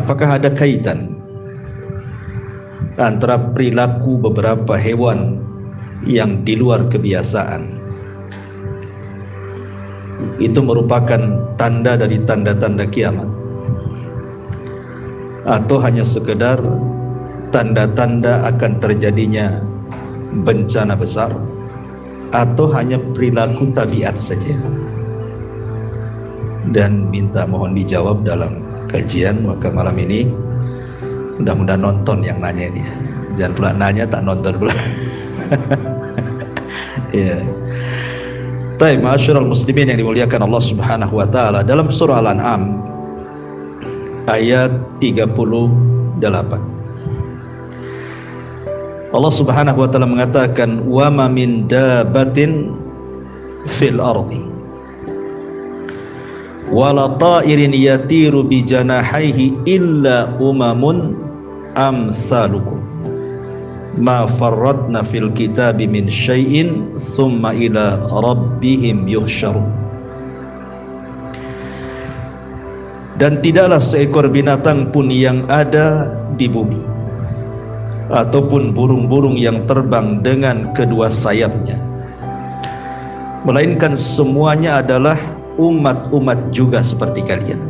apakah ada kaitan antara perilaku beberapa hewan yang di luar kebiasaan itu merupakan tanda dari tanda-tanda kiamat, atau hanya sekedar tanda-tanda akan terjadinya bencana besar, atau hanya perilaku tabiat saja? Dan minta mohon dijawab dalam kajian. Maka malam ini mudah-mudahan nonton yang nanya ini, jangan pula nanya tak nonton pula. Ya. Baik, ma'asyiral muslimin yang dimuliakan Allah Subhanahu wa taala, dalam surah Al-An'am ayat 38 Allah Subhanahu wa taala mengatakan, wa ma min dabbatin fil ardi wala ta'irin yatiru bi janahihi illa umamun amsalukum ma farratna fil kitabi min syai'in thumma ila rabbihim yuhsyarun. Dan tidaklah seekor binatang pun yang ada di bumi ataupun burung-burung yang terbang dengan kedua sayapnya, melainkan semuanya adalah umat-umat juga seperti kalian.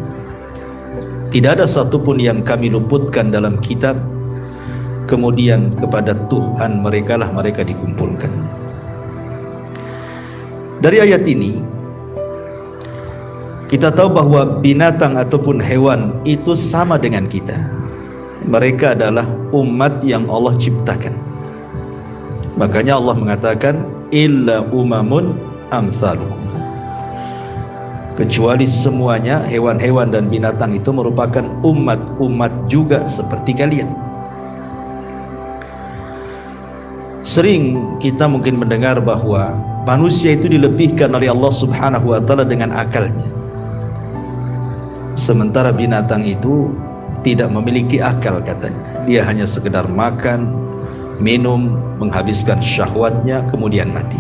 Tidak ada satupun yang kami luputkan dalam kitab, kemudian kepada Tuhan mereka lah mereka dikumpulkan. Dari ayat ini kita tahu bahwa binatang ataupun hewan itu sama dengan kita. Mereka adalah umat yang Allah ciptakan. Makanya Allah mengatakan illa umamun amsalukum, kecuali semuanya hewan-hewan dan binatang itu merupakan umat-umat juga seperti kalian. Sering kita mungkin mendengar bahwa manusia itu dilebihkan oleh Allah Subhanahu wa taala dengan akalnya, sementara binatang itu tidak memiliki akal katanya. Dia hanya sekedar makan, minum, menghabiskan syahwatnya kemudian mati.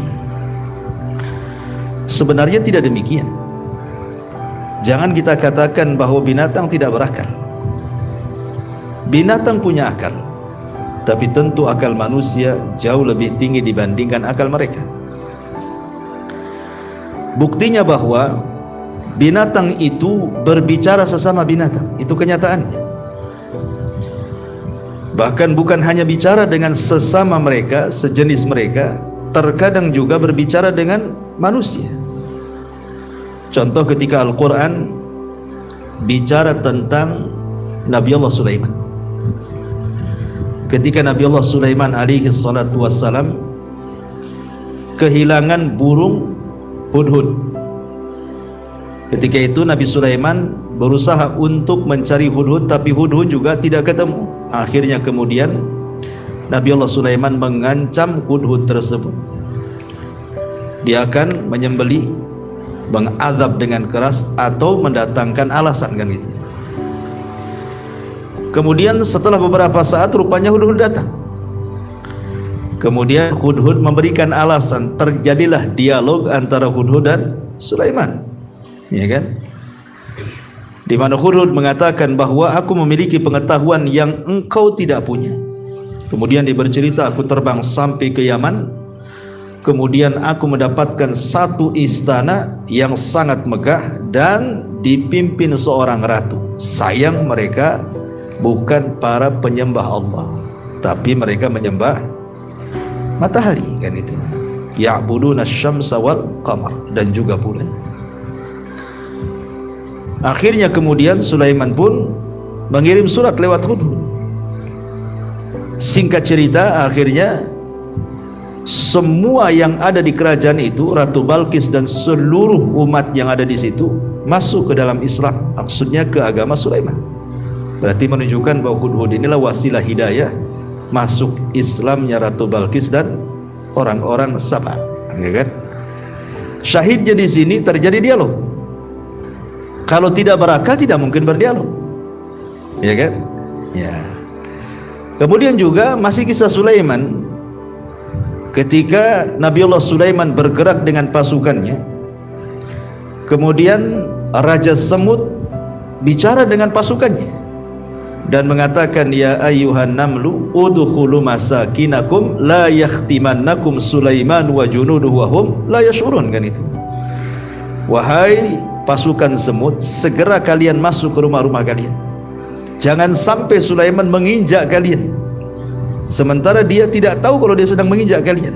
Sebenarnya tidak demikian. Jangan kita katakan bahwa binatang tidak berakal. Binatang punya akal, tapi tentu akal manusia jauh lebih tinggi dibandingkan akal mereka. Buktinya bahwa binatang itu berbicara sesama binatang, itu kenyataannya. Bahkan bukan hanya bicara dengan sesama mereka, sejenis mereka, terkadang juga berbicara dengan manusia. Contoh ketika Al-Quran bicara tentang Nabi Allah Sulaiman. Ketika Nabi Allah Sulaiman alaihi salatu wassalam kehilangan burung hudhud. Ketika itu Nabi Sulaiman berusaha untuk mencari hudhud, tapi hudhud juga tidak ketemu. Akhirnya kemudian Nabi Allah Sulaiman mengancam hudhud tersebut. Dia akan menyembelih, mengazab dengan keras, atau mendatangkan alasan, kan gitu. Kemudian setelah beberapa saat rupanya hudhud datang. Kemudian hudhud memberikan alasan, terjadilah dialog antara hudhud dan Sulaiman, ya kan? Di mana hudhud mengatakan bahwa aku memiliki pengetahuan yang engkau tidak punya. Kemudian dia bercerita, aku terbang sampai ke Yaman, kemudian aku mendapatkan satu istana yang sangat megah dan dipimpin seorang ratu. Sayang mereka bukan para penyembah Allah, tapi mereka menyembah matahari, kan itu. Ya'buduna syamsa wal qamar, dan juga bulan. Akhirnya kemudian Sulaiman pun mengirim surat lewat hudhud. Singkat cerita, akhirnya semua yang ada di kerajaan itu, Ratu Balqis dan seluruh umat yang ada di situ, masuk ke dalam Islam. Maksudnya ke agama Sulaiman. Berarti menunjukkan bahwa hudhud inilah wasilah hidayah masuk Islamnya Ratu Balqis dan orang-orang Saba, ya kan? Syahidnya di sini terjadi dialog. Kalau tidak berakal tidak mungkin berdialog, ya kan? Ya. Kemudian juga masih kisah Sulaiman. Ketika Nabi Allah Sulaiman bergerak dengan pasukannya, kemudian Raja Semut bicara dengan pasukannya. dan mengatakan, ya ayyuhan namlu udkhulu masakinakum la yakhtimannakum Sulaiman wa junuduhu wa hum la yash'urun, kan itu. Wahai pasukan semut, segera kalian masuk ke rumah-rumah kalian, jangan sampai Sulaiman menginjak kalian sementara dia tidak tahu kalau dia sedang menginjak kalian.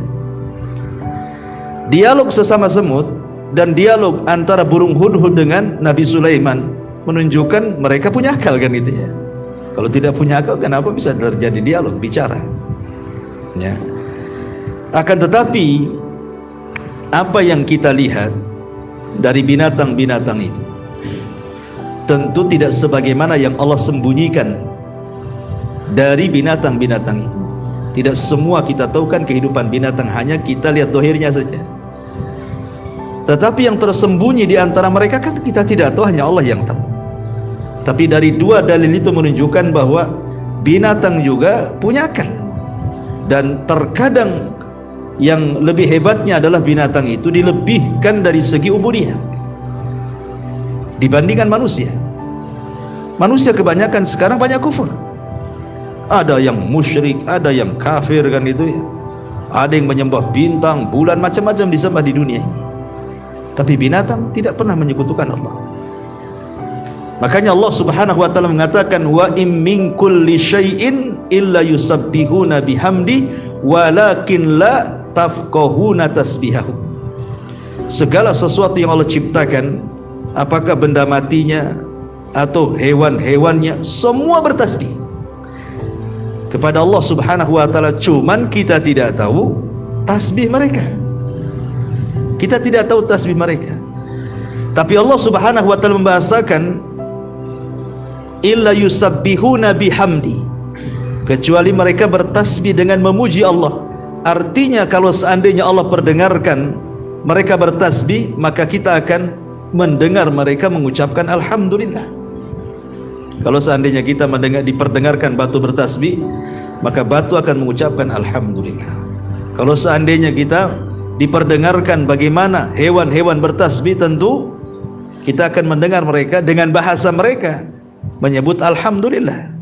Dialog sesama semut dan dialog antara burung hudhud dengan Nabi Sulaiman menunjukkan mereka punya akal, kan gitu ya. Kalau tidak punya akal, kenapa bisa terjadi dialog, bicara, ya. Akan tetapi apa yang kita lihat dari binatang-binatang itu tentu tidak sebagaimana yang Allah sembunyikan dari binatang-binatang itu. Tidak semua kita tahu kan kehidupan binatang, hanya kita lihat dohirnya saja. Tetapi yang tersembunyi di antara mereka kan kita tidak tahu, hanya Allah yang tahu. Tapi dari dua dalil itu menunjukkan bahwa binatang juga punya akal. Dan terkadang yang lebih hebatnya adalah binatang itu dilebihkan dari segi ubudiyah dibandingkan manusia. Manusia kebanyakan sekarang banyak kufur. Ada yang musyrik, ada yang kafir, kan itu ya. Ada yang menyembah bintang, bulan, macam-macam disembah di dunia ini. Tapi binatang tidak pernah menyekutukan Allah. Makanya Allah Subhanahu wa taala mengatakan, wa im min kulli syai'in illa yusabbihuna bihamdi walakin la tafqahuna tasbihahu. Segala sesuatu yang Allah ciptakan, apakah benda matinya atau hewan-hewannya, semua bertasbih kepada Allah Subhanahu wa taala. Cuman kita tidak tahu tasbih mereka. Kita tidak tahu tasbih mereka. Tapi Allah Subhanahu wa taala membahasakan illa yusabbihuna bihamdi, kecuali mereka bertasbih dengan memuji Allah. Artinya kalau seandainya Allah perdengarkan mereka bertasbih, maka kita akan mendengar mereka mengucapkan alhamdulillah. Kalau seandainya kita mendengar diperdengarkan batu bertasbih, maka batu akan mengucapkan alhamdulillah. Kalau seandainya kita diperdengarkan bagaimana hewan-hewan bertasbih, tentu kita akan mendengar mereka dengan bahasa mereka menyebut alhamdulillah,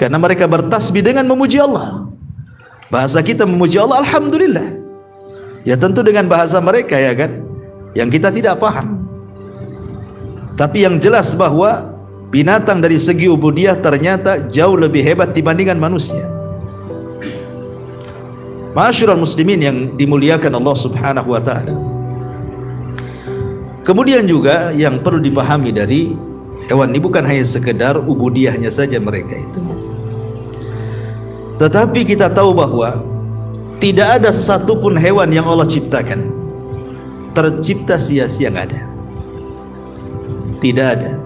karena mereka bertasbih dengan memuji Allah. Bahasa kita memuji Allah alhamdulillah, ya tentu dengan bahasa mereka, ya kan, yang kita tidak paham. Tapi yang jelas bahwa binatang dari segi ubudiyah ternyata jauh lebih hebat dibandingkan manusia. Ma'asyiral muslimin yang dimuliakan Allah Subhanahu wa taala. Kemudian juga yang perlu dipahami dari hewan ini bukan hanya sekedar ubudiyahnya saja mereka itu, tetapi kita tahu bahwa tidak ada satupun hewan yang Allah ciptakan tercipta sia-sia, nggak ada. Tidak ada.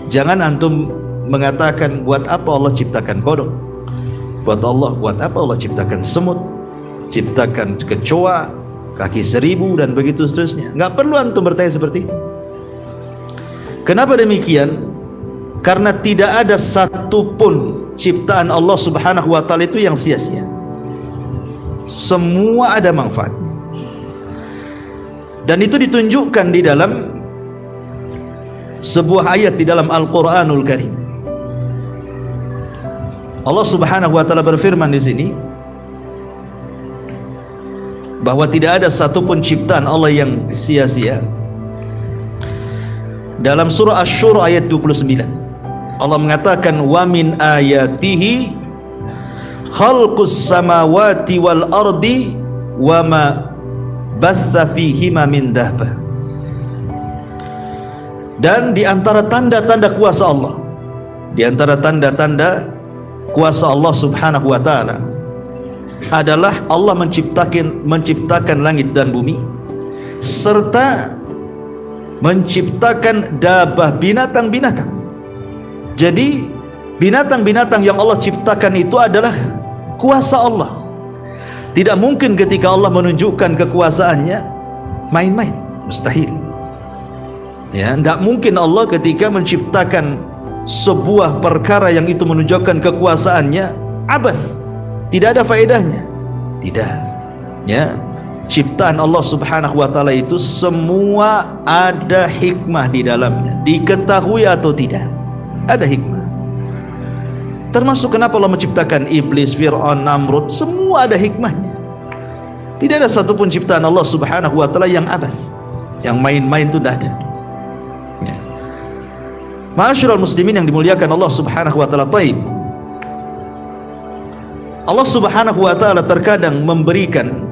Jangan antum mengatakan buat apa Allah ciptakan kodok, buat apa Allah ciptakan semut, ciptakan kecoa, kaki seribu, dan begitu seterusnya. Nggak perlu antum bertanya seperti itu. Kenapa demikian? Karena tidak ada satupun ciptaan Allah Subhanahu wa taala itu yang sia-sia. Semua ada manfaatnya. Dan itu ditunjukkan di dalam sebuah ayat di dalam Al-Qur'anul Karim. Allah Subhanahu wa taala berfirman di sini bahwa tidak ada satupun ciptaan Allah yang sia-sia. Dalam surah Asy-Syura ayat 29, Allah mengatakan, wa min ayatihi khalqus samawati wal ardi wa ma batha fihima min dahbah. Dan di antara tanda-tanda kuasa Allah, di antara tanda-tanda kuasa Allah Subhanahu wa taala adalah Allah menciptakan langit dan bumi, serta menciptakan dabah, binatang-binatang. Jadi binatang-binatang yang Allah ciptakan itu adalah kuasa Allah. Tidak mungkin ketika Allah menunjukkan kekuasaannya main-main, mustahil. Ya, tidak mungkin Allah ketika menciptakan sebuah perkara yang itu menunjukkan kekuasaannya abath, tidak ada faedahnya. Tidak. Ya, ciptaan Allah Subhanahu wa taala itu semua ada hikmah di dalamnya, diketahui atau tidak, ada hikmah. Termasuk kenapa Allah menciptakan iblis, Fir'aun, Namrud, semua ada hikmahnya. Tidak ada satupun ciptaan Allah Subhanahu wa taala yang abath, yang main-main itu tidak ada. Ya. Ma'asyiral muslimin yang dimuliakan Allah Subhanahu wa taala, taib. Allah Subhanahu wa taala terkadang memberikan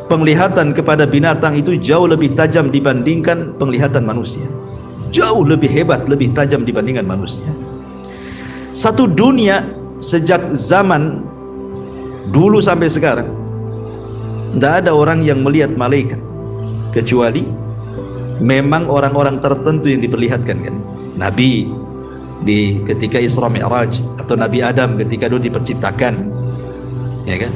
penglihatan kepada binatang itu jauh lebih tajam dibandingkan penglihatan manusia. Jauh lebih hebat, lebih tajam dibandingkan manusia. Satu dunia sejak zaman dulu sampai sekarang tidak ada orang yang melihat malaikat, kecuali memang orang-orang tertentu yang diperlihatkan, kan? Nabi di ketika Isra Mi'raj, atau Nabi Adam ketika dia diperciptakan, ya kan?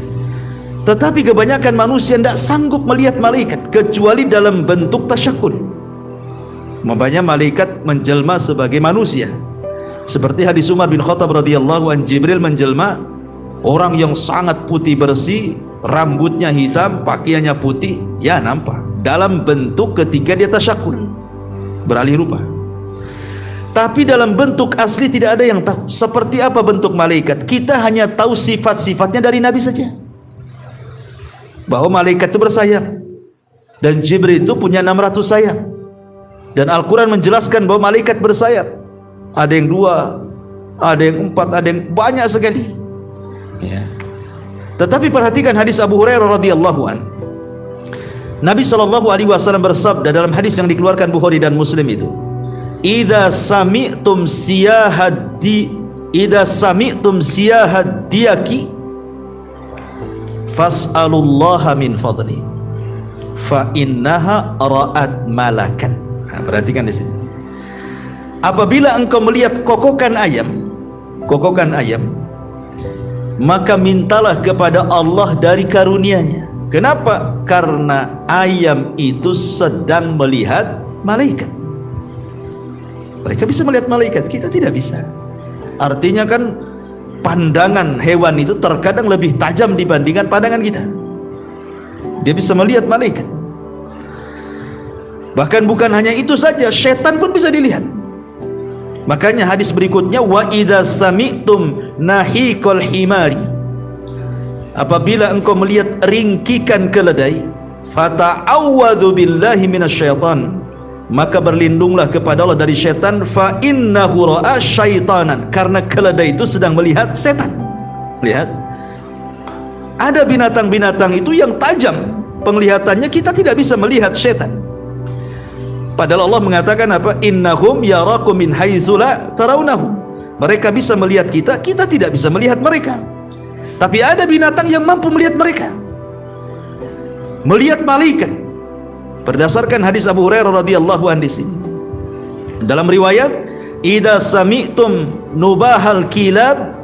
Tetapi kebanyakan manusia tidak sanggup melihat malaikat kecuali dalam bentuk tasyakul. Makanya malaikat menjelma sebagai manusia. Seperti hadis Umar bin Khattab radhiyallahu an, Jibril menjelma orang yang sangat putih bersih, rambutnya hitam, pakaiannya putih, ya nampak dalam bentuk ketika dia tasyakul, beralih rupa. Tapi dalam bentuk asli tidak ada yang tahu seperti apa bentuk malaikat. Kita hanya tahu sifat-sifatnya dari Nabi saja, bahwa malaikat itu bersayap, dan Jibril itu punya 600 sayap, dan Al-Quran menjelaskan bahwa malaikat bersayap. Ada yang 2, ada yang 4, ada yang banyak sekali, ya. Tetapi perhatikan hadis Abu Hurairah radhiyallahu an. Nabi SAW bersabda dalam hadis yang dikeluarkan Bukhari dan Muslim itu, idza sami'tum siyahad diyaki fas'alullaha min fadli fa innaha ra'at malakan. Nah, perhatikan di sini. Apabila engkau melihat kokokan ayam, maka mintalah kepada Allah dari karunia-Nya. Kenapa? Karena ayam itu sedang melihat malaikat. Mereka bisa melihat malaikat, kita tidak bisa. Artinya kan pandangan hewan itu terkadang lebih tajam dibandingkan pandangan kita. Dia bisa melihat malaikat. Bahkan bukan hanya itu saja, setan pun bisa dilihat. Makanya hadis berikutnya, wa idza sami'tum nahiqal himari, apabila engkau melihat ringkikan keledai, fata'awwadzu billahi minasyaitan, maka berlindunglah kepada Allah dari syaitan. Fa innahu ra'a syaitanan, karena keledai itu sedang melihat setan. Lihat, ada binatang-binatang itu yang tajam penglihatannya, kita tidak bisa melihat setan. Padahal Allah mengatakan apa? Innahum yarakum min haitsu la tarawnahum. Mereka bisa melihat kita, kita tidak bisa melihat mereka. Tapi ada binatang yang mampu melihat mereka, melihat malaikat. Berdasarkan hadis Abu Hurairah radhiyallahu anhu di sini. Dalam riwayat, idza sami'tum nubahal kilab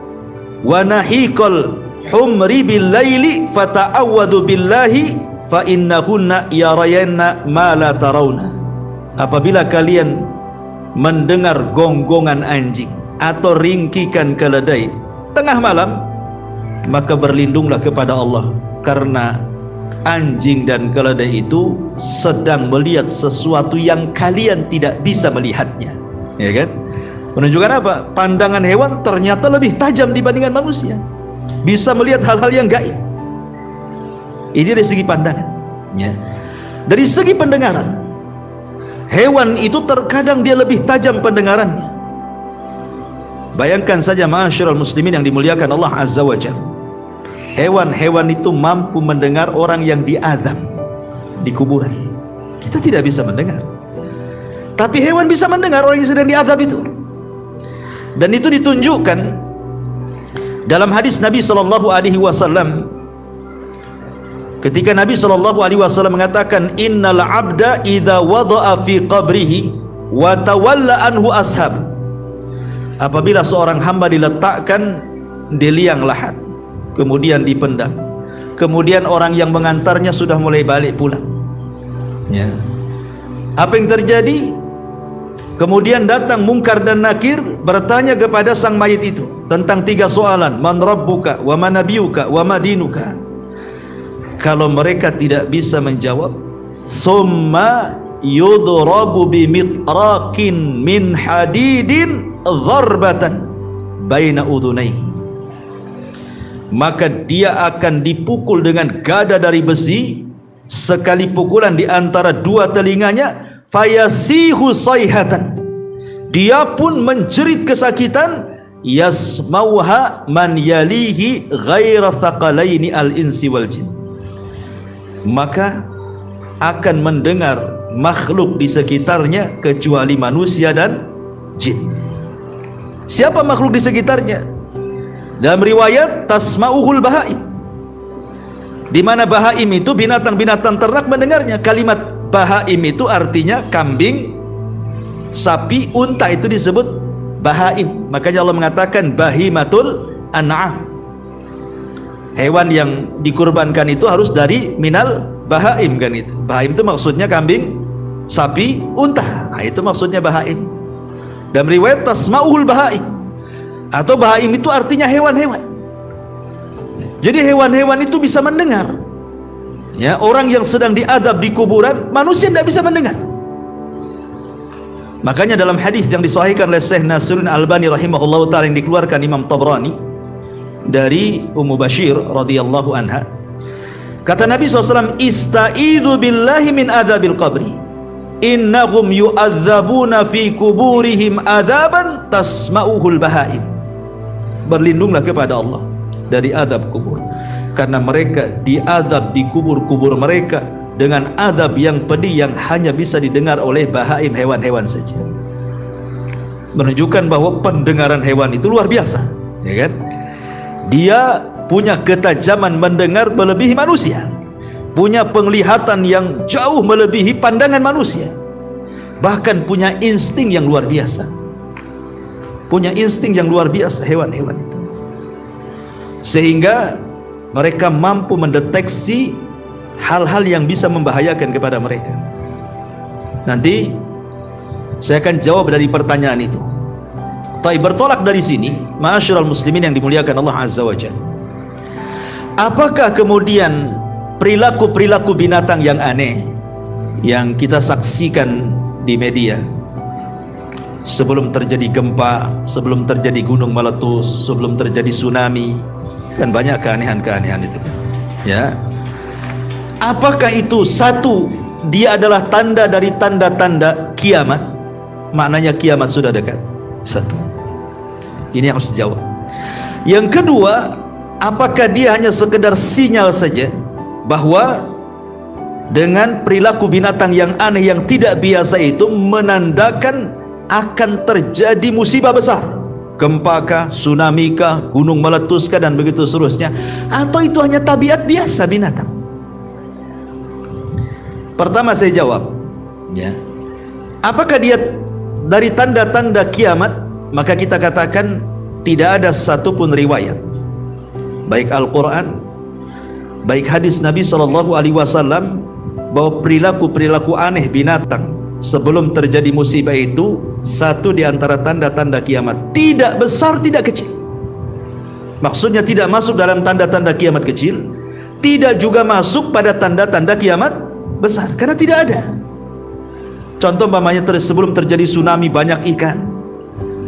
wa nahiqal humri bil laili fata'awwadhu billahi fa innahunna yarayanna ma la tarawna. Apabila kalian mendengar gonggongan anjing atau ringkikan keledai tengah malam, maka berlindunglah kepada Allah, karena anjing dan keledai itu sedang melihat sesuatu yang kalian tidak bisa melihatnya, ya kan? Menunjukkan apa? Pandangan hewan ternyata lebih tajam dibandingkan manusia, bisa melihat hal-hal yang gaib. Ini dari segi pandangan, ya. Dari segi pendengaran, hewan itu terkadang dia lebih tajam pendengarannya. Bayangkan saja ma'asyiral muslimin yang dimuliakan Allah Azza wa Jalla, hewan-hewan itu mampu mendengar orang yang diazab di kuburan. Kita tidak bisa mendengar, tapi hewan bisa mendengar orang yang sedang diazab itu. Dan itu ditunjukkan dalam hadis Nabi SAW, ketika Nabi SAW mengatakan, innal abda idza wada'a fi qabrihi wa tawalla anhu ashab, apabila seorang hamba diletakkan di liang lahat, kemudian dipendam, kemudian orang yang mengantarnya sudah mulai balik pulang, ya. Apa yang terjadi? Kemudian datang Munkar dan Nakir bertanya kepada sang mayit itu tentang 3 soalan, man rabbuka wa man nabiyuka wa ma dinuka. Kalau mereka tidak bisa menjawab, summa yudrabu bimitrakin min hadidin dharbatan baina udhunaihi, maka dia akan dipukul dengan gada dari besi sekali pukulan di antara dua telinganya, fayasihu sayhatan, dia pun menjerit kesakitan, yasmauha man yalihi ghaira thaqalaini al-insi wal jin, maka akan mendengar makhluk di sekitarnya kecuali manusia dan jin. Siapa makhluk di sekitarnya? Dalam riwayat tasma'uhul bahaim, di mana bahaim itu binatang-binatang ternak mendengarnya. Kalimat bahaim itu artinya kambing, sapi, unta, itu disebut bahaim. Makanya Allah mengatakan bahimatul an'am, hewan yang dikurbankan itu harus dari minal bahaim, kan itu. Bahaim itu maksudnya kambing, sapi, unta. Nah, itu maksudnya bahaim. Dalam riwayat tasma'uhul bahaim, atau bahaim itu artinya hewan-hewan. Jadi hewan-hewan itu bisa mendengar. Ya, orang yang sedang diadab di kuburan, manusia tidak bisa mendengar. Makanya dalam hadis yang disahihkan oleh Syekh Nasiruddin Albani rahimahullahu taala, yang dikeluarkan Imam Tabrani dari Ummu Bashir radhiyallahu anha, kata Nabi SAW, ista'idzu billahi min adzabil qabri, innahum yu'adzabuna fi kuburihim adzaban tasma'uhul bahaim. Berlindunglah kepada Allah dari azab kubur, karena mereka diazab di kubur-kubur mereka dengan azab yang pedih yang hanya bisa didengar oleh bahaim, hewan-hewan saja. Menunjukkan bahwa pendengaran hewan itu luar biasa, ya kan? Dia punya ketajaman mendengar melebihi manusia, punya penglihatan yang jauh melebihi pandangan manusia, bahkan punya insting yang luar biasa. Punya insting yang luar biasa hewan-hewan itu, sehingga mereka mampu mendeteksi hal-hal yang bisa membahayakan kepada mereka. Nanti saya akan jawab dari pertanyaan itu. Tapi bertolak dari sini, ma'asyiral muslimin yang dimuliakan Allah Azza wa Jalla, apakah kemudian perilaku-perilaku binatang yang aneh yang kita saksikan di media, sebelum terjadi gempa, sebelum terjadi gunung meletus, sebelum terjadi tsunami, kan banyak keanehan-keanehan itu kan, ya. Apakah itu satu, dia adalah tanda dari tanda-tanda kiamat, maknanya kiamat sudah dekat? Satu, ini harus dijawab. Yang kedua, apakah dia hanya sekedar sinyal saja bahwa dengan perilaku binatang yang aneh yang tidak biasa itu menandakan akan terjadi musibah besar, gempa kah, tsunami kah, gunung meletus kah, dan begitu seterusnya, atau itu hanya tabiat biasa binatang? Pertama saya jawab, ya, apakah dia dari tanda-tanda kiamat? Maka kita katakan tidak ada satupun riwayat, baik Al-Quran, baik hadis Nabi SAW, bahwa perilaku-perilaku aneh binatang sebelum terjadi musibah itu satu di antara tanda-tanda kiamat. Tidak besar, tidak kecil. Maksudnya tidak masuk dalam tanda-tanda kiamat kecil, tidak juga masuk pada tanda-tanda kiamat besar, karena tidak ada. Contoh umpamanya sebelum terjadi tsunami banyak ikan,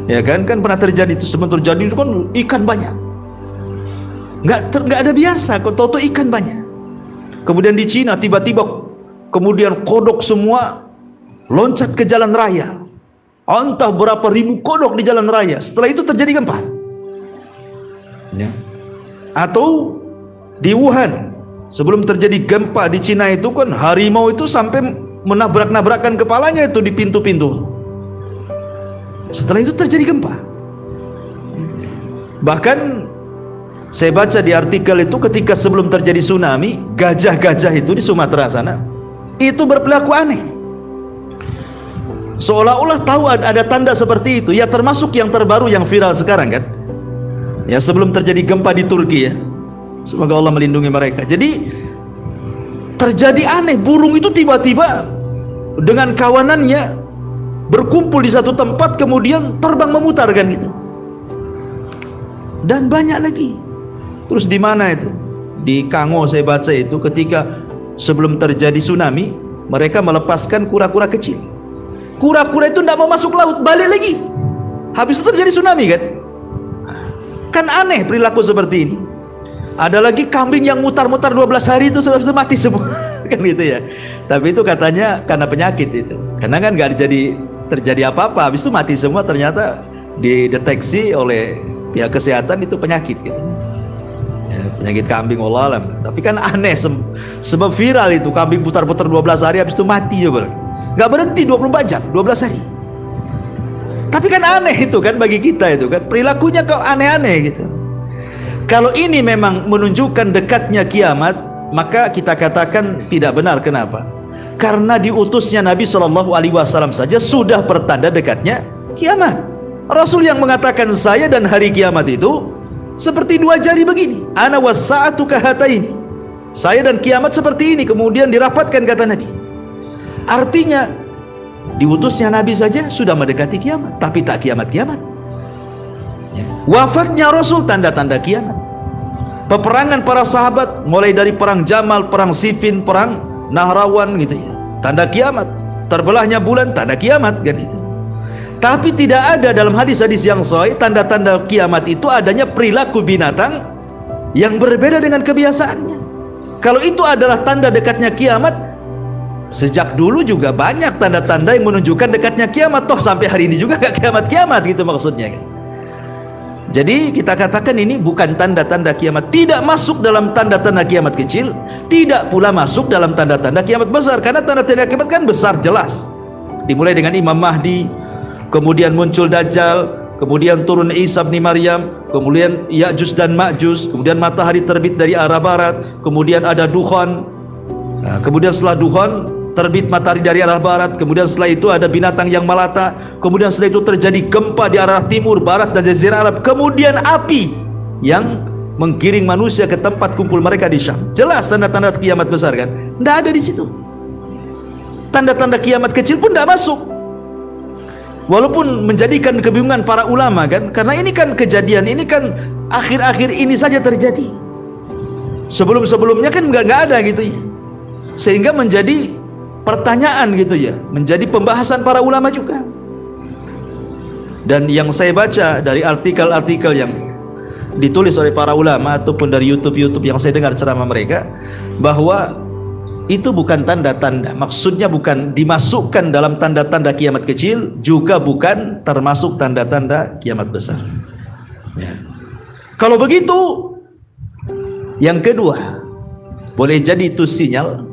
ya kan pernah terjadi itu. Sebelum terjadi itu kan ikan banyak, nggak ada biasa, kok tahu ikan banyak. Kemudian di Cina tiba-tiba kemudian kodok semua loncat ke jalan raya, entah berapa ribu kodok di jalan raya. Setelah itu terjadi gempa, ya. Atau di Wuhan sebelum terjadi gempa di Cina itu kan harimau itu sampai menabrak-nabrakan kepalanya itu di pintu-pintu. Setelah itu terjadi gempa. Bahkan saya baca di artikel itu, ketika sebelum terjadi tsunami, gajah-gajah itu di Sumatera sana itu berperilaku aneh, seolah-olah tahu ada tanda seperti itu. Ya, termasuk yang terbaru yang viral sekarang kan, ya, sebelum terjadi gempa di Turki, ya, semoga Allah melindungi mereka. Jadi terjadi aneh, burung itu tiba-tiba dengan kawanannya berkumpul di satu tempat, kemudian terbang memutar kan gitu. Dan banyak lagi. Terus di mana itu? Di Kango saya baca itu, ketika sebelum terjadi tsunami, mereka melepaskan kura-kura kecil. Kura-kura itu tidak mau masuk laut, balik lagi. Habis itu terjadi tsunami kan. Nah, Kan aneh perilaku seperti ini. Ada lagi kambing yang mutar-mutar 12 hari itu sudah mati semua. Kan gitu ya. Tapi itu katanya karena penyakit itu. Karena kan nggak terjadi apa-apa, habis itu mati semua, ternyata dideteksi oleh pihak kesehatan itu penyakit gitu. Ya, penyakit kambing, wallah alam. Tapi kan aneh, sebab viral itu kambing putar-putar 12 hari habis itu mati coba. Nggak berhenti 24 jam, 12 hari. Tapi kan aneh itu kan bagi kita itu kan, perilakunya kok aneh-aneh gitu. Kalau ini memang menunjukkan dekatnya kiamat, maka kita katakan tidak benar. Kenapa? Karena diutusnya Nabi SAW saja sudah pertanda dekatnya kiamat. Rasul yang mengatakan saya dan hari kiamat itu seperti dua jari begini. Ana was-sa'atu kahataini. Saya dan kiamat seperti ini. Kemudian dirapatkan kata Nabi. Artinya diutusnya Nabi saja sudah mendekati kiamat, tapi tak kiamat-kiamat. Wafatnya Rasul tanda-tanda kiamat. Peperangan para sahabat mulai dari perang Jamal, perang Siffin, perang Nahrawan gitu ya, tanda kiamat. Terbelahnya bulan tanda kiamat kan itu. Tapi tidak ada dalam hadis-hadis yang sahih tanda-tanda kiamat itu adanya perilaku binatang yang berbeda dengan kebiasaannya. Kalau itu adalah tanda dekatnya kiamat, sejak dulu juga banyak tanda-tanda yang menunjukkan dekatnya kiamat. Toh sampai hari ini juga gak kiamat-kiamat gitu maksudnya kan. Jadi kita katakan ini bukan tanda-tanda kiamat, tidak masuk dalam tanda-tanda kiamat kecil, tidak pula masuk dalam tanda-tanda kiamat besar. Karena tanda-tanda kiamat kan besar jelas. Dimulai dengan Imam Mahdi, kemudian muncul Dajjal, kemudian turun Isa bin Maryam, kemudian Ya'juj dan Ma'juj, kemudian matahari terbit dari arah barat, kemudian ada dukhan. Nah, kemudian setelah dukhan terbit matahari dari arah barat, kemudian setelah itu ada binatang yang melata, kemudian setelah itu terjadi gempa di arah timur, barat dan jazirah Arab, kemudian api yang menggiring manusia ke tempat kumpul mereka di Syam. Jelas tanda-tanda kiamat besar kan? Tidak ada di situ. Tanda-tanda kiamat kecil pun tidak masuk. Walaupun menjadikan kebingungan para ulama kan, karena ini kan kejadian ini kan akhir-akhir ini saja terjadi. Sebelum-sebelumnya kan nggak ada gitu ya. Sehingga menjadi pertanyaan gitu ya, menjadi pembahasan para ulama juga. Dan yang saya baca dari artikel-artikel yang ditulis oleh para ulama ataupun dari YouTube yang saya dengar ceramah mereka, bahwa itu bukan tanda-tanda, maksudnya bukan dimasukkan dalam tanda-tanda kiamat kecil, juga bukan termasuk tanda-tanda kiamat besar ya. Kalau begitu, yang kedua, boleh jadi itu sinyal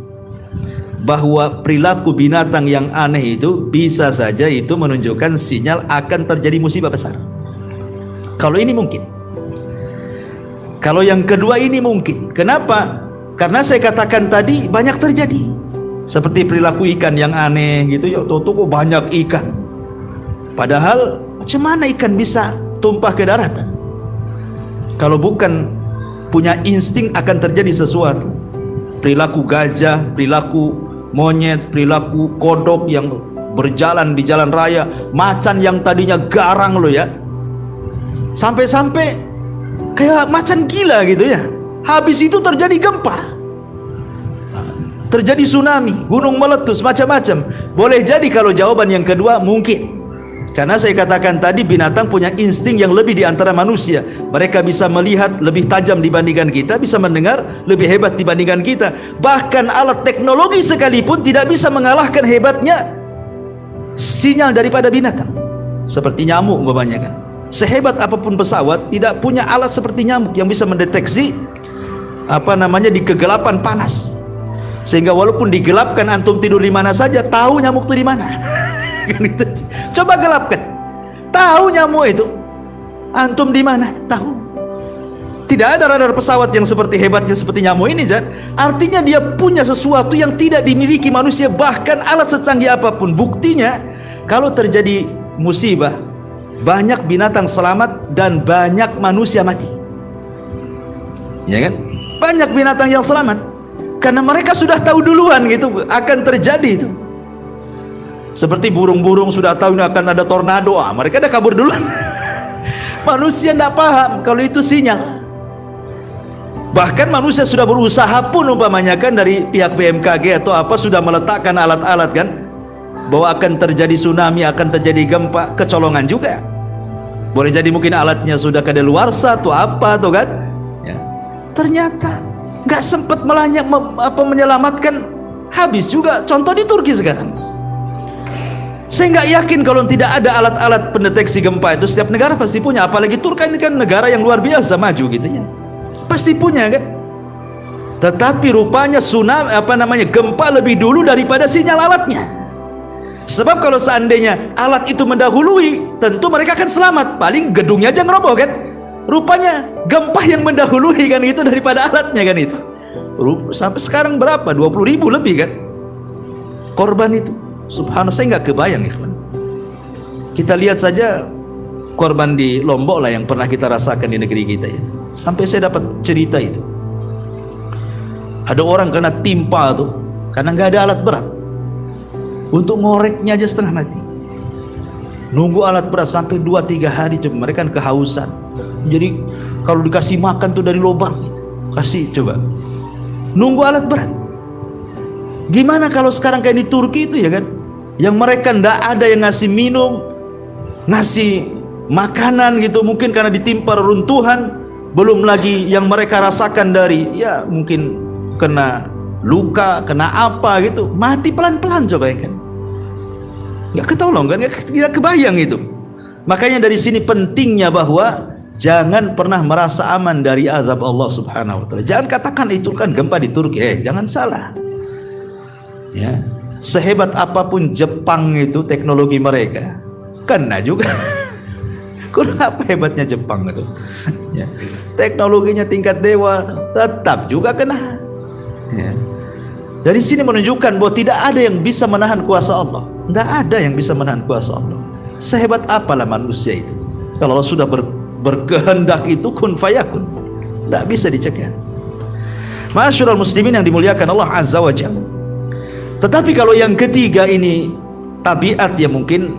bahwa perilaku binatang yang aneh itu bisa saja itu menunjukkan sinyal akan terjadi musibah besar. Kalau ini mungkin. Kalau yang kedua ini mungkin. Kenapa? Karena saya katakan tadi banyak terjadi. Seperti perilaku ikan yang aneh gitu ya, tuh kok banyak ikan. Padahal macam mana ikan bisa tumpah ke daratan? Kalau bukan punya insting akan terjadi sesuatu. Perilaku gajah, perilaku monyet, perilaku kodok yang berjalan di jalan raya, macan yang tadinya garang loh ya, sampai-sampai kayak macan gila gitu ya. Habis itu terjadi gempa, terjadi tsunami, gunung meletus, macam-macam. Boleh jadi kalau jawaban yang kedua mungkin. Karena saya katakan tadi binatang punya insting yang lebih di antara manusia. Mereka bisa melihat lebih tajam dibandingkan kita, bisa mendengar lebih hebat dibandingkan kita. Bahkan alat teknologi sekalipun tidak bisa mengalahkan hebatnya sinyal daripada binatang. Seperti nyamuk umpamanya kan. Sehebat apapun pesawat tidak punya alat seperti nyamuk yang bisa mendeteksi di kegelapan panas. Sehingga walaupun digelapkan antum tidur di mana saja, tahu nyamuk itu di mana. Coba gelapkan, tahu nyamuk itu antum di mana, tahu. Tidak ada radar pesawat yang seperti hebatnya seperti nyamuk ini, Jan. Artinya dia punya sesuatu yang tidak dimiliki manusia, bahkan alat secanggih apapun. Buktinya kalau terjadi musibah, banyak binatang selamat dan banyak manusia mati, ya kan? Banyak binatang yang selamat karena mereka sudah tahu duluan gitu akan terjadi itu. Seperti burung-burung sudah tahu akan ada tornado, mereka dah kabur duluan. Manusia tidak paham kalau itu sinyal. Bahkan manusia sudah berusaha pun umpamanya kan dari pihak BMKG atau apa sudah meletakkan alat-alat kan bahwa akan terjadi tsunami, akan terjadi gempa, kecolongan juga. Boleh jadi mungkin alatnya sudah kadaluarsa atau apa tuh kan ya. Ternyata nggak sempat menyelamatkan, habis juga. Contoh di Turki sekarang. Saya nggak yakin kalau tidak ada alat-alat pendeteksi gempa itu, setiap negara pasti punya, apalagi Turki ini kan negara yang luar biasa maju gitu ya, pasti punya kan. Tetapi rupanya tsunami gempa lebih dulu daripada sinyal alatnya. Sebab kalau seandainya alat itu mendahului, tentu mereka akan selamat, paling gedungnya aja ngeroboh kan. Rupanya gempa yang mendahului kan itu daripada alatnya kan itu. Sampai sekarang berapa? 20.000 lebih kan korban itu. Subhanallah, saya nggak kebayang ikhwan. Kita lihat saja korban di Lombok lah yang pernah kita rasakan di negeri kita itu. Sampai saya dapat cerita itu. Ada orang kena timpa tuh karena nggak ada alat berat. Untuk ngoreknya aja setengah mati. Nunggu alat berat sampai 2-3 hari, coba mereka kehausan. Jadi kalau dikasih makan tuh dari lubang gitu. Kasih coba. Nunggu alat berat. Gimana kalau sekarang kayak di Turki itu ya kan, yang mereka ndak ada yang ngasih minum, ngasih makanan gitu, mungkin karena ditimpa reruntuhan, belum lagi yang mereka rasakan dari ya mungkin kena luka, kena apa gitu, mati pelan-pelan coba ya kan, nggak ketolong kan, nggak kebayang itu. Makanya dari sini pentingnya bahwa jangan pernah merasa aman dari azab Allah Subhanahu wa taala. Jangan katakan itu kan gempa di Turki. Jangan salah. Ya, sehebat apapun Jepang itu teknologi mereka, kena juga. Kurang apa hebatnya Jepang itu? Ya, teknologinya tingkat dewa, tetap juga kena. Ya. Dari sini menunjukkan bahwa tidak ada yang bisa menahan kuasa Allah. Tidak ada yang bisa menahan kuasa Allah. Sehebat apalah manusia itu, kalau Allah sudah berkehendak itu kun fayakun, tidak bisa dicegah. Ma'asyiral muslimin yang dimuliakan Allah Azza wa Jalla. Tetapi kalau yang ketiga ini tabiat, ya mungkin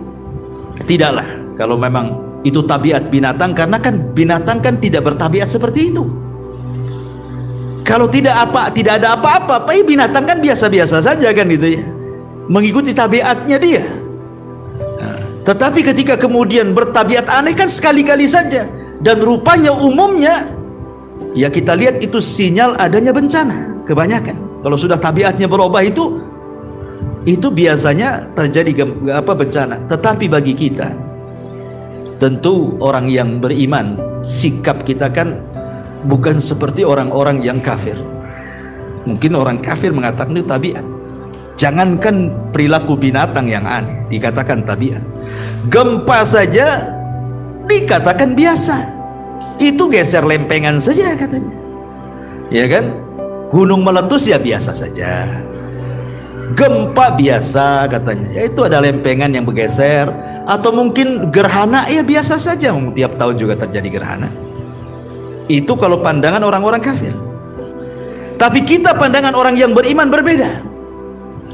tidaklah. Kalau memang itu tabiat binatang, karena kan binatang kan tidak bertabiat seperti itu. Kalau tidak ada apa-apa, binatang kan biasa-biasa saja kan gitu ya, mengikuti tabiatnya dia. Tetapi ketika kemudian bertabiat aneh kan sekali-kali saja, dan rupanya umumnya ya kita lihat itu sinyal adanya bencana. Kebanyakan kalau sudah tabiatnya berubah itu biasanya terjadi bencana. Tetapi bagi kita, tentu orang yang beriman, sikap kita kan bukan seperti orang-orang yang kafir. Mungkin orang kafir mengatakan itu tabiat. Jangankan perilaku binatang yang aneh dikatakan tabiat, gempa saja dikatakan biasa. Itu geser lempengan saja katanya, ya kan. Gunung meletus ya biasa saja. Gempa biasa katanya, yaitu ada lempengan yang bergeser. Atau mungkin gerhana ya biasa saja, tiap tahun juga terjadi gerhana. Itu kalau pandangan orang-orang kafir. Tapi kita pandangan orang yang beriman berbeda.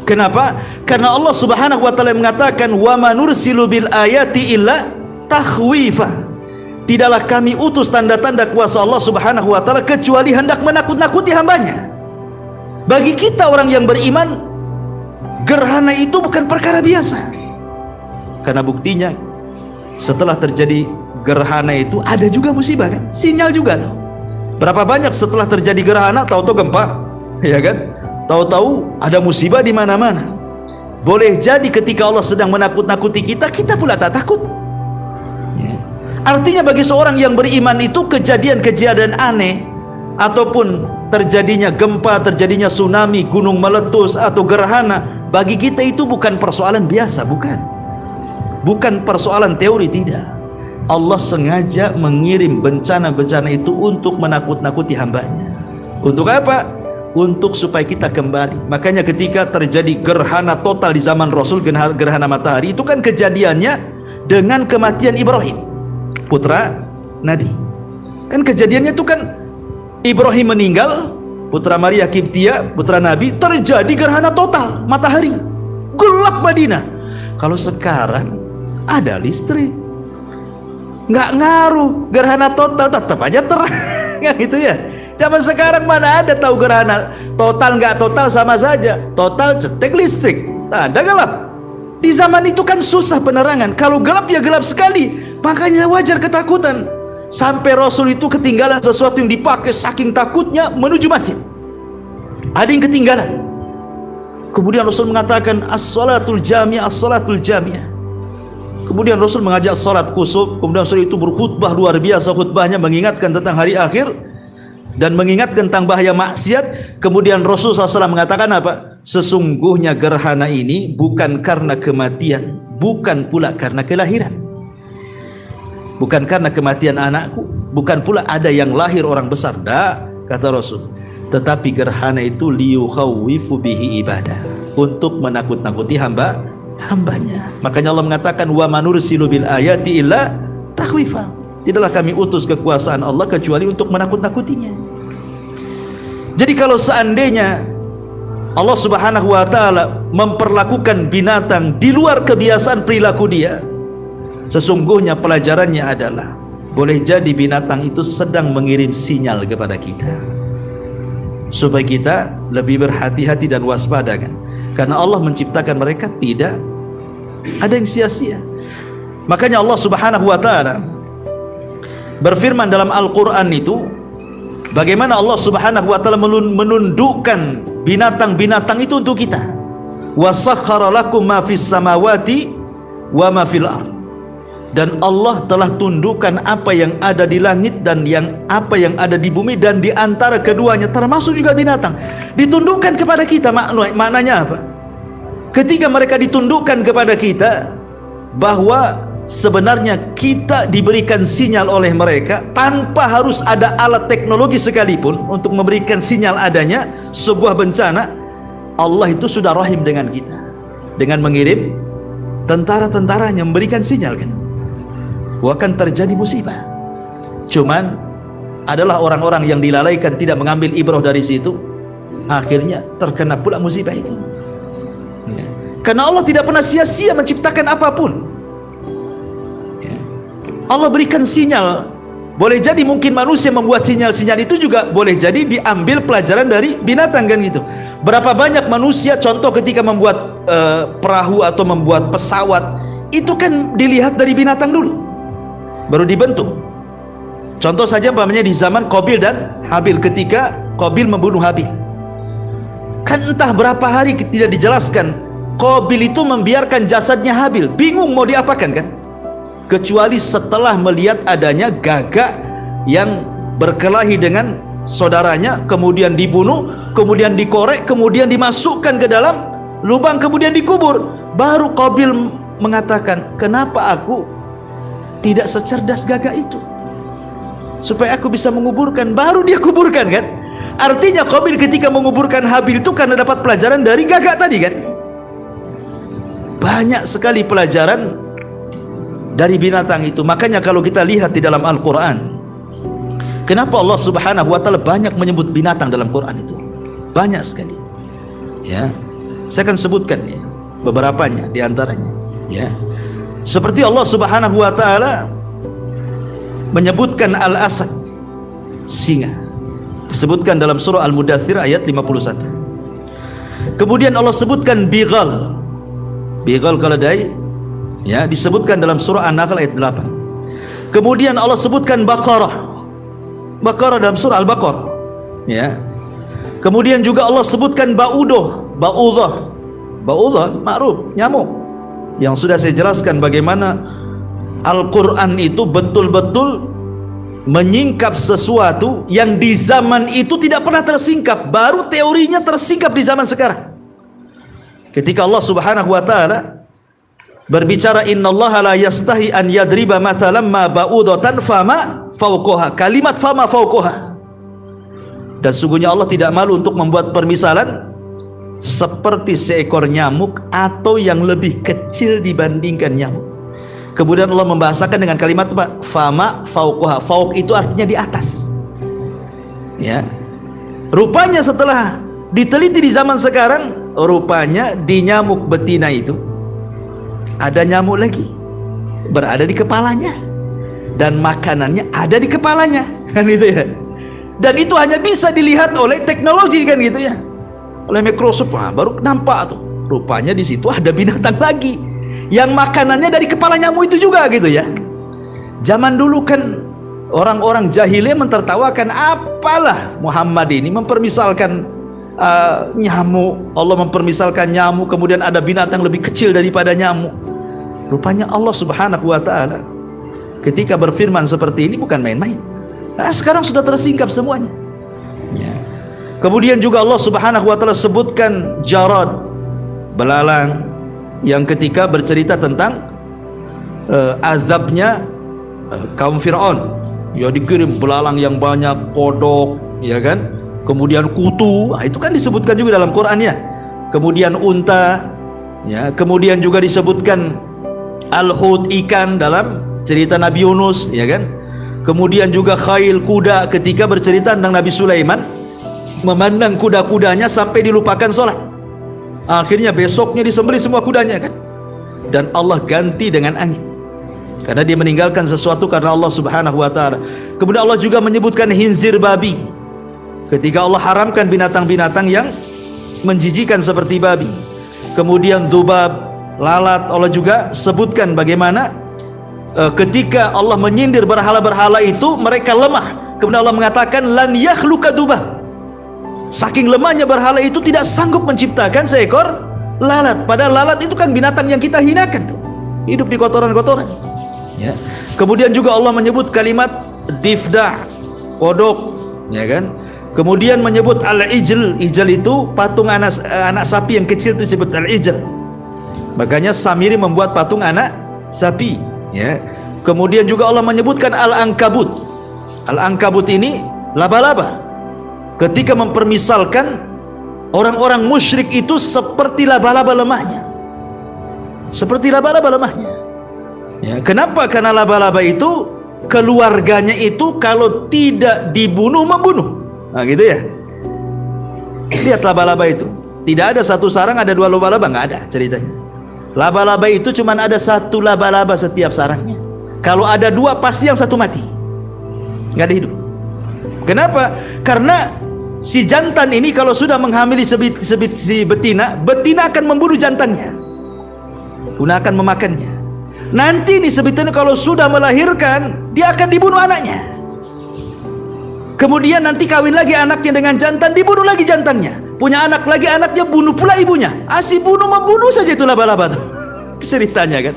Kenapa? Karena Allah Subhanahu wa taala mengatakan, wa manursilu bil ayati illa takhwifa. Tidaklah kami utus tanda-tanda kuasa Allah Subhanahu wa taala kecuali hendak menakut-nakuti hambanya. Bagi kita orang yang beriman, gerhana itu bukan perkara biasa. Karena buktinya setelah terjadi gerhana itu ada juga musibah kan, sinyal juga tuh. Berapa banyak setelah terjadi gerhana tahu-tahu gempa, ya kan? Tahu-tahu ada musibah di mana-mana. Boleh jadi ketika Allah sedang menakut-nakuti kita, kita pula tak takut. Ya. Artinya bagi seorang yang beriman itu kejadian-kejadian aneh ataupun terjadinya gempa, terjadinya tsunami, gunung meletus atau gerhana, bagi kita itu bukan persoalan biasa, bukan persoalan teori, tidak. Allah sengaja mengirim bencana-bencana itu untuk menakut-nakuti hambanya. Untuk apa? Untuk supaya kita kembali. Makanya ketika terjadi gerhana total di zaman Rasul, gerhana matahari, itu kan kejadiannya dengan kematian Ibrahim, putra Nabi. Kan kejadiannya itu kan Ibrahim meninggal, putra Maria Kiptia, putra Nabi, terjadi gerhana total matahari, gelap Madinah. Kalau sekarang ada listrik, nggak ngaruh, gerhana total tetap aja terang kan gitu ya. Zaman sekarang mana ada tahu gerhana total nggak total sama saja. Total cetek listrik, tak ada gelap. Di zaman itu kan susah penerangan. Kalau gelap ya gelap sekali. Makanya wajar ketakutan. Sampai Rasul itu ketinggalan sesuatu yang dipakai, saking takutnya menuju masjid. Ada yang ketinggalan. Kemudian Rasul mengatakan as-salatul jami'ah, as-salatul jami'ah. Kemudian Rasul mengajak salat kusuf. Kemudian Rasul itu berkhutbah luar biasa, khutbahnya mengingatkan tentang hari akhir dan mengingatkan tentang bahaya maksiat. Kemudian Rasul SAW mengatakan apa? Sesungguhnya gerhana ini bukan karena kematian, bukan pula karena kelahiran, bukan karena kematian anakku, bukan pula ada yang lahir orang besar. Dah, kata Rasul, tetapi gerhana itu liyukhawifu bihi ibadah, untuk menakut-nakuti hambanya. Makanya Allah mengatakan wa manursilu bil ayati illa takhwifa. Tidaklah kami utus kekuasaan Allah kecuali untuk menakut-nakutinya. Jadi kalau seandainya Allah Subhanahu wa taala memperlakukan binatang di luar kebiasaan perilaku dia, sesungguhnya pelajarannya adalah boleh jadi binatang itu sedang mengirim sinyal kepada kita supaya kita lebih berhati-hati dan waspada kan. Karena Allah menciptakan mereka tidak ada yang sia-sia. Makanya Allah Subhanahu wa taala berfirman dalam Al-Qur'an itu, bagaimana Allah Subhanahu wa taala menundukkan binatang-binatang itu untuk kita. Wa sakhkhara lakum ma fis samawati wa ma fil ardh. Dan Allah telah tundukkan apa yang ada di langit dan apa yang ada di bumi, dan di antara keduanya termasuk juga binatang. Ditundukkan kepada kita, maknanya apa? Ketika mereka ditundukkan kepada kita, bahwa sebenarnya kita diberikan sinyal oleh mereka tanpa harus ada alat teknologi sekalipun untuk memberikan sinyal adanya sebuah bencana. Allah itu sudah rahim dengan kita dengan mengirim tentara-tentaranya memberikan sinyal kan, akan terjadi musibah. Cuman adalah orang-orang yang dilalaikan, tidak mengambil ibrah dari situ, akhirnya terkena pula musibah itu. Karena Allah tidak pernah sia-sia menciptakan apapun. Allah berikan sinyal. Boleh jadi mungkin manusia membuat sinyal-sinyal itu juga boleh jadi diambil pelajaran dari binatang kan gitu. Berapa banyak manusia, contoh ketika membuat perahu atau membuat pesawat, itu kan dilihat dari binatang dulu, baru dibentuk. Contoh saja umpamanya di zaman Qabil dan Habil, ketika Qabil membunuh Habil, kan entah berapa hari tidak dijelaskan. Qabil itu membiarkan jasadnya Habil, bingung mau diapakan kan, kecuali setelah melihat adanya gagak yang berkelahi dengan saudaranya, kemudian dibunuh, kemudian dikorek, kemudian dimasukkan ke dalam lubang, kemudian dikubur. Baru Qabil mengatakan, kenapa aku tidak secerdas gagak itu supaya aku bisa menguburkan. Baru dia kuburkan kan. Artinya Qabil ketika menguburkan Habil itu karena dapat pelajaran dari gagak tadi kan. Banyak sekali pelajaran dari binatang itu. Makanya kalau kita lihat di dalam Al-Quran, kenapa Allah Subhanahu wa ta'ala banyak menyebut binatang dalam Quran itu? Banyak sekali ya. Saya akan sebutkan ya beberapanya di antaranya ya. Seperti Allah Subhanahu wa ta'ala menyebutkan al-asad, singa, disebutkan dalam surah Al-Mudaththir ayat 51. Kemudian Allah sebutkan bighal, bighal keledai ya, disebutkan dalam surah An-Nahl ayat 8. Kemudian Allah sebutkan baqarah, baqarah dalam surah Al-Baqarah ya. Kemudian juga Allah sebutkan ba'udah, ba'udah, ba'udah ma'ruf, nyamuk, yang sudah saya jelaskan bagaimana Al-Quran itu betul-betul menyingkap sesuatu yang di zaman itu tidak pernah tersingkap, baru teorinya tersingkap di zaman sekarang. Ketika Allah Subhanahu wa ta'ala berbicara, innallaha la yastahi an yadriba mathalan ma ba'udatan fama fawqaha, kalimat fama fawqaha, dan sungguhnya Allah tidak malu untuk membuat permisalan seperti seekor nyamuk atau yang lebih kecil dibandingkan nyamuk. Kemudian Allah membahasakan dengan kalimat apa? Fama fauqaha. Fauq itu artinya di atas ya. Rupanya setelah diteliti di zaman sekarang, rupanya di nyamuk betina itu ada nyamuk lagi berada di kepalanya, dan makanannya ada di kepalanya kan gitu ya. Dan itu hanya bisa dilihat oleh teknologi kan gitu ya, oleh mikroskop. Baru nampak tuh, rupanya di situ ada binatang lagi yang makanannya dari kepala nyamuk itu juga gitu ya. Zaman dulu kan orang-orang jahiliyah mentertawakan, apalah Muhammad ini mempermisalkan nyamuk. Allah mempermisalkan nyamuk, kemudian ada binatang lebih kecil daripada nyamuk. Rupanya Allah Subhanahu wa taala ketika berfirman seperti ini bukan main-main. Sekarang sudah tersingkap semuanya. Ya. Kemudian juga Allah Subhanahu wa taala sebutkan jarad, belalang, yang ketika bercerita tentang azabnya kaum Fir'aun, ya dikirim belalang yang banyak, kodok, ya kan, kemudian kutu, itu kan disebutkan juga dalam Quran ya. Kemudian unta, ya, kemudian juga disebutkan al-hut, ikan dalam cerita Nabi Yunus, ya kan. Kemudian juga khail, kuda, ketika bercerita tentang Nabi Sulaiman memandang kuda-kudanya sampai dilupakan sholat. Akhirnya besoknya disembelih semua kudanya kan, dan Allah ganti dengan angin karena dia meninggalkan sesuatu karena Allah Subhanahu wa taala. Kemudian Allah juga menyebutkan khinzir, babi, ketika Allah haramkan binatang-binatang yang menjijikan seperti babi. Kemudian dzubab, lalat, Allah juga sebutkan bagaimana ketika Allah menyindir berhala-berhala itu mereka lemah. Kemudian Allah mengatakan lan yakhluqa dzubab, saking lemahnya berhala itu tidak sanggup menciptakan seekor lalat. Padahal lalat itu kan binatang yang kita hinakan tuh, hidup di kotoran-kotoran. Ya. Kemudian juga Allah menyebut kalimat difda, kodok, ya kan. Kemudian menyebut al-ijl, ijl itu patung anak sapi yang kecil itu disebut al-ijl. Makanya Samiri membuat patung anak sapi, ya. Kemudian juga Allah menyebutkan al-ankabut. Al-ankabut ini laba-laba, ketika mempermisalkan orang-orang musyrik itu seperti laba-laba lemahnya, seperti laba-laba lemahnya. Ya, kenapa? Karena laba-laba itu keluarganya itu kalau tidak dibunuh membunuh. Nah gitu ya. Lihat laba-laba itu, tidak ada satu sarang ada dua laba-laba, nggak ada ceritanya. Laba-laba itu cuma ada satu laba-laba setiap sarangnya. Kalau ada dua pasti yang satu mati, nggak ada hidup. Kenapa? Karena si jantan ini kalau sudah menghamili si betina, betina akan membunuh jantannya, kemudian akan memakannya. Nanti nih sebetulnya kalau sudah melahirkan, dia akan dibunuh anaknya. Kemudian nanti kawin lagi anaknya dengan jantan, dibunuh lagi jantannya. Punya anak lagi, anaknya bunuh pula ibunya. Si bunuh membunuh saja itu laba-laba tuh. Ceritanya kan.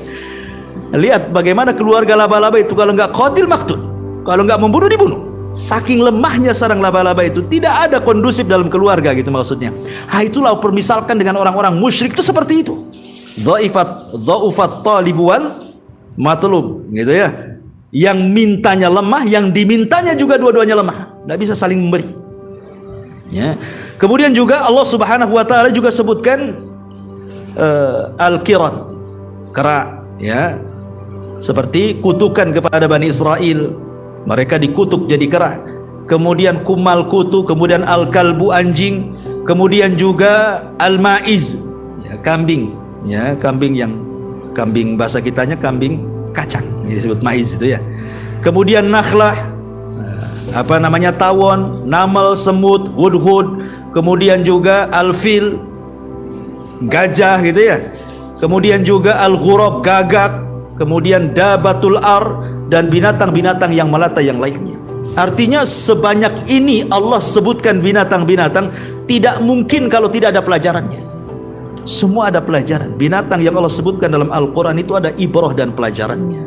Lihat bagaimana keluarga laba-laba itu, kalau nggak qatil maktul, kalau nggak membunuh dibunuh. Saking lemahnya sarang laba-laba itu, tidak ada kondusif dalam keluarga gitu maksudnya. Itulah permisalkan dengan orang-orang musyrik itu seperti itu. Dha'ufat talibuan matlub, gitu ya. Yang mintanya lemah, yang dimintanya juga dua-duanya lemah, tidak bisa saling memberi. Ya. Kemudian juga Allah Subhanahu wa taala juga sebutkan al-qiran, kera, ya. Seperti kutukan kepada Bani Israel, mereka dikutuk jadi kera. Kemudian kumal, kutu, kemudian al-kalbu, anjing, kemudian juga al-maiz, ya, kambing, ya, kambing bahasa kitanya kambing kacang, disebut maiz itu ya. Kemudian nakhlah, tawon, namal, semut, hudhud, kemudian juga al-fil, gajah gitu ya. Kemudian juga al-ghurab, gagak, kemudian dabatul ar, dan binatang-binatang yang melata yang lainnya. Artinya sebanyak ini Allah sebutkan binatang-binatang, tidak mungkin kalau tidak ada pelajarannya. Semua ada pelajaran. Binatang yang Allah sebutkan dalam Al-Quran itu ada ibrah dan pelajarannya.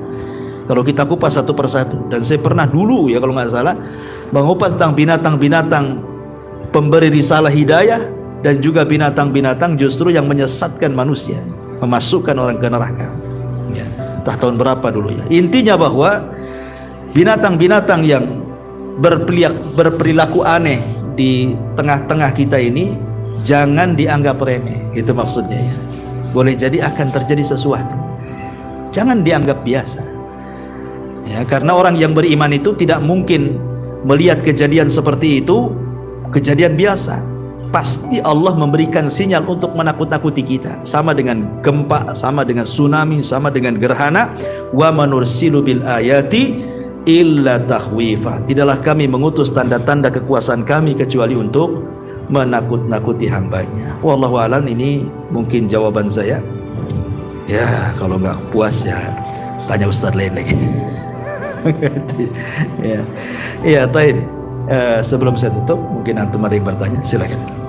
Kalau kita kupas satu persatu, dan saya pernah dulu ya kalau nggak salah mengupas tentang binatang-binatang pemberi risalah hidayah, dan juga binatang-binatang justru yang menyesatkan manusia, memasukkan orang ke neraka. Ya, entah tahun berapa dulu ya. Intinya bahwa binatang-binatang yang berperilaku aneh di tengah-tengah kita ini jangan dianggap remeh, itu maksudnya ya. Boleh jadi akan terjadi sesuatu, jangan dianggap biasa ya, karena orang yang beriman itu tidak mungkin melihat kejadian seperti itu kejadian biasa. Pasti Allah memberikan sinyal untuk menakut-nakuti kita, sama dengan gempa, sama dengan tsunami, sama dengan gerhana. Wa manursilu bil ayati illa tahwifa, tidaklah kami mengutus tanda-tanda kekuasaan kami kecuali untuk menakut-nakuti hambanya. Wallahu a'lam. Ini mungkin jawaban saya ya. Kalau nggak puas ya tanya ustaz lain lagi. Ya, ya, taib. Sebelum saya tutup, mungkin antum ada yang bertanya, silakan.